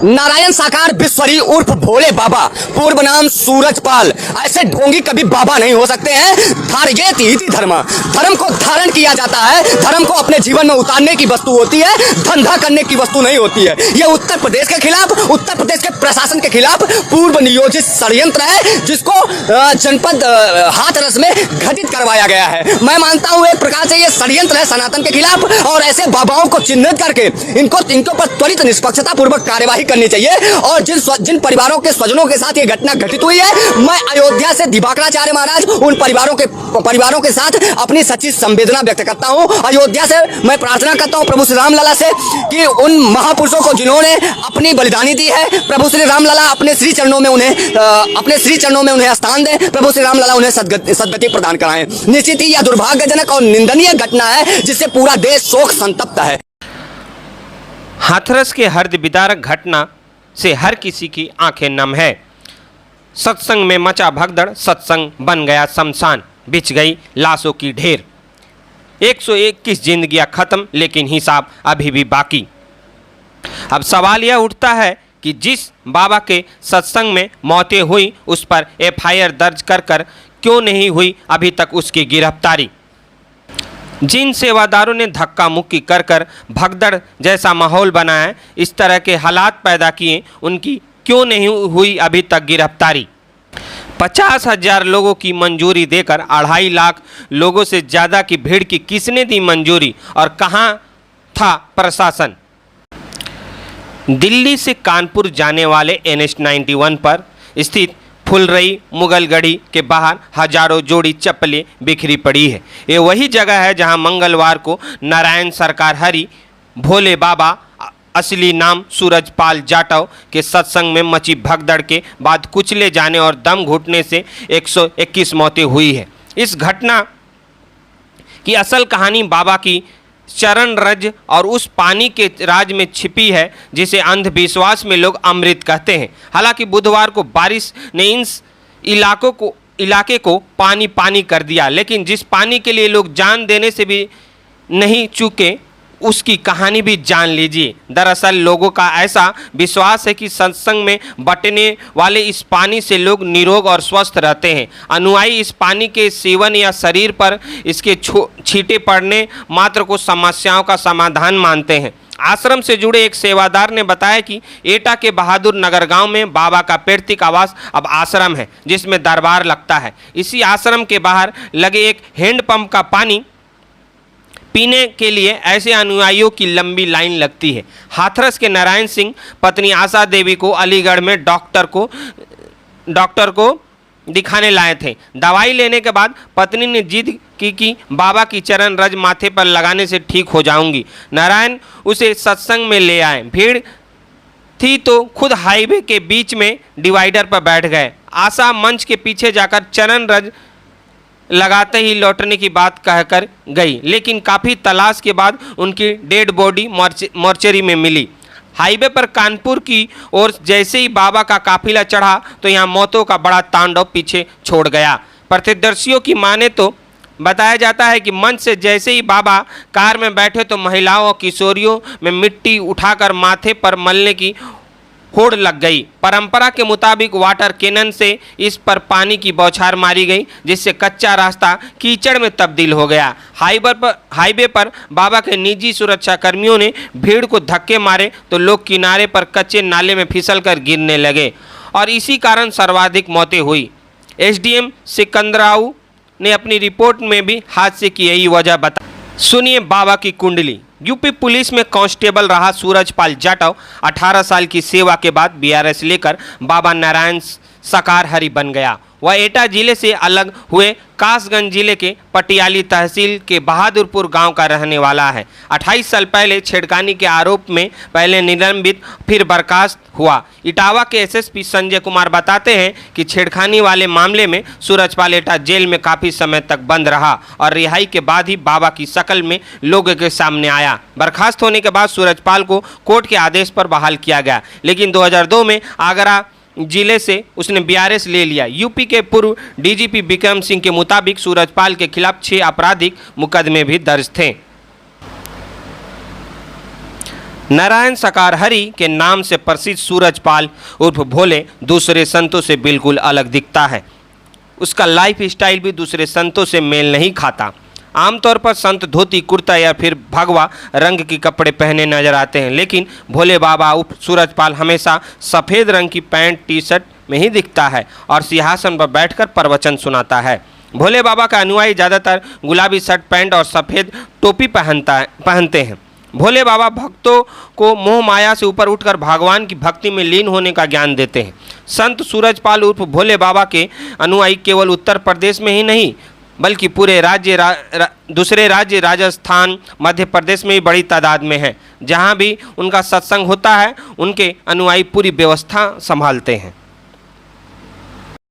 नारायण साकार बिस्वरी उर्फ भोले बाबा, पूर्व नाम सूरजपाल, ऐसे ढोंगी कभी बाबा नहीं हो सकते हैं। धार्येत इति धर्म, धर्म को धारण किया जाता है, धर्म को अपने जीवन में उतारने की वस्तु होती है, धंधा करने की वस्तु नहीं होती है। यह उत्तर प्रदेश के खिलाफ, उत्तर प्रदेश के प्रशासन के खिलाफ पूर्व नियोजित षड्यंत्र है, जिसको जनपद हाथरस में घटित करवाया गया है। मैं मानता हूँ एक प्रकार से यह षड्यंत्र है सनातन के खिलाफ, और ऐसे बाबाओं को चिन्हित करके इनको पर त्वरित निष्पक्षता पूर्वक कार्यवाही करनी चाहिए। और जिन परिवारों के स्वजनों के साथ ये घटना घटित हुई है, मैं अयोध्या से दिवाकराचार्य महाराज उन परिवारों के साथ अपनी सच्ची संवेदना व्यक्त करता हूं। अयोध्या से मैं प्रार्थना करता हूं प्रभु श्री राम लला से कि उन महापुरुषों को जिन्होंने अपनी बलिदानी दी है, प्रभु श्री राम लला अपने श्री चरणों में उन्हें स्थान दें, प्रभु श्री राम लला उन्हें सद्गति प्रदान कराएं। निश्चित ही यह दुर्भाग्यजनक और निंदनीय घटना है, जिससे पूरा देश शोक संतप्त है। हाथरस के हृदय विदारक घटना से हर किसी की आंखें नम है। सत्संग में मचा भगदड़, सत्संग बन गया शमशान, बिछ गई लाशों की ढेर। 121 जिंदगियां खत्म, लेकिन हिसाब अभी भी बाकी। अब सवाल यह उठता है कि जिस बाबा के सत्संग में मौतें हुई, उस पर FIR दर्ज कर क्यों नहीं हुई अभी तक उसकी गिरफ्तारी। जिन सेवादारों ने धक्का मुक्की कर भगदड़ जैसा माहौल बनाया, इस तरह के हालात पैदा किए, उनकी क्यों नहीं हुई अभी तक गिरफ्तारी। 50,000 लोगों की मंजूरी देकर 2.5 लाख लोगों से ज़्यादा की भीड़ की किसने दी मंजूरी, और कहाँ था प्रशासन। दिल्ली से कानपुर जाने वाले NH 91 पर स्थित फुलरई मुगलगढ़ी के बाहर हजारों जोड़ी चप्पलें बिखरी पड़ी है। ये वही जगह है जहां मंगलवार को नारायण सरकार हरि भोले बाबा, असली नाम सूरजपाल जाटव, के सत्संग में मची भगदड़ के बाद कुचले जाने और दम घुटने से 121 मौतें हुई है। इस घटना की असल कहानी बाबा की चरण रज और उस पानी के राज में छिपी है, जिसे अंधविश्वास में लोग अमृत कहते हैं। हालांकि बुधवार को बारिश ने इन इलाके को पानी कर दिया, लेकिन जिस पानी के लिए लोग जान देने से भी नहीं चूके, उसकी कहानी भी जान लीजिए। दरअसल लोगों का ऐसा विश्वास है कि सत्संग में बटने वाले इस पानी से लोग निरोग और स्वस्थ रहते हैं। अनुयायी इस पानी के सेवन या शरीर पर इसके छींटे पड़ने मात्र को समस्याओं का समाधान मानते हैं। आश्रम से जुड़े एक सेवादार ने बताया कि एटा के बहादुर नगर गांव में बाबा का पैतृक आवास अब आश्रम है, जिसमें दरबार लगता है। इसी आश्रम के बाहर लगे एक हैंडपंप का पानी पीने के लिए ऐसे अनुयायियों की लंबी लाइन लगती है। हाथरस के नारायण सिंह पत्नी आशा देवी को अलीगढ़ में डॉक्टर को दिखाने लाए थे। दवाई लेने के बाद पत्नी ने जिद की कि बाबा की चरण रज माथे पर लगाने से ठीक हो जाऊंगी। नारायण उसे सत्संग में ले आए। भीड़ थी तो खुद हाईवे के बीच में डिवाइडर पर बैठ गए। आशा मंच के पीछे जाकर चरण रज लगाते ही लौटने की बात कहकर गई, लेकिन काफ़ी तलाश के बाद उनकी डेड बॉडी मोर्चरी में मिली। हाईवे पर कानपुर की ओर जैसे ही बाबा का काफिला चढ़ा तो यहाँ मौतों का बड़ा तांडव पीछे छोड़ गया। प्रत्यक्षदर्शियों की माने तो बताया जाता है कि मंच से जैसे ही बाबा कार में बैठे तो महिलाओं और किशोरियों में मिट्टी उठाकर माथे पर मलने की होड़ लग गई। परंपरा के मुताबिक वाटर कैनन से इस पर पानी की बौछार मारी गई, जिससे कच्चा रास्ता कीचड़ में तब्दील हो गया। हाईवे पर बाबा के निजी सुरक्षा कर्मियों ने भीड़ को धक्के मारे तो लोग किनारे पर कच्चे नाले में फिसलकर गिरने लगे, और इसी कारण सर्वाधिक मौतें हुई। SDM सिकंदराऊ ने अपनी रिपोर्ट में भी हादसे की यही वजह बताई। सुनिए बाबा की कुंडली। यूपी पुलिस में कांस्टेबल रहा सूरजपाल जाटव 18 साल की सेवा के बाद BRS लेकर बाबा नारायण साकार हरि बन गया। वह एटा जिले से अलग हुए कासगंज जिले के पटियाली तहसील के बहादुरपुर गांव का रहने वाला है। 28 साल पहले छेड़खानी के आरोप में पहले निलंबित फिर बर्खास्त हुआ। इटावा के SSP संजय कुमार बताते हैं कि छेड़खानी वाले मामले में सूरजपाल एटा जेल में काफ़ी समय तक बंद रहा और रिहाई के बाद ही बाबा की शक्ल में लोगों के सामने आया। बर्खास्त होने के बाद सूरजपाल को कोर्ट के आदेश पर बहाल किया गया, लेकिन 2002 में आगरा जिले से उसने BRS ले लिया। यूपी के पूर्व DGP विक्रम सिंह के मुताबिक सूरजपाल के खिलाफ 6 आपराधिक मुकदमे भी दर्ज थे। नारायण सकारहरि के नाम से प्रसिद्ध सूरजपाल उर्फ भोले दूसरे संतों से बिल्कुल अलग दिखता है। उसका लाइफ स्टाइल भी दूसरे संतों से मेल नहीं खाता। आमतौर पर संत धोती कुर्ता या फिर भगवा रंग के कपड़े पहने नजर आते हैं, लेकिन भोले बाबा उर्फ सूरजपाल हमेशा सफ़ेद रंग की पैंट टी शर्ट में ही दिखता है और सिंहासन पर बैठकर प्रवचन सुनाता है। भोले बाबा का अनुयायी ज़्यादातर गुलाबी शर्ट पैंट और सफ़ेद टोपी पहनते हैं। भोले बाबा भक्तों को मोह माया से ऊपर उठकर भगवान की भक्ति में लीन होने का ज्ञान देते हैं। संत सूरजपाल उर्फ भोले बाबा के अनुयायी केवल उत्तर प्रदेश में ही नहीं बल्कि पूरे दूसरे राज्य राजस्थान, मध्य प्रदेश में भी बड़ी तादाद में है। जहाँ भी उनका सत्संग होता है उनके अनुयायी पूरी व्यवस्था संभालते हैं।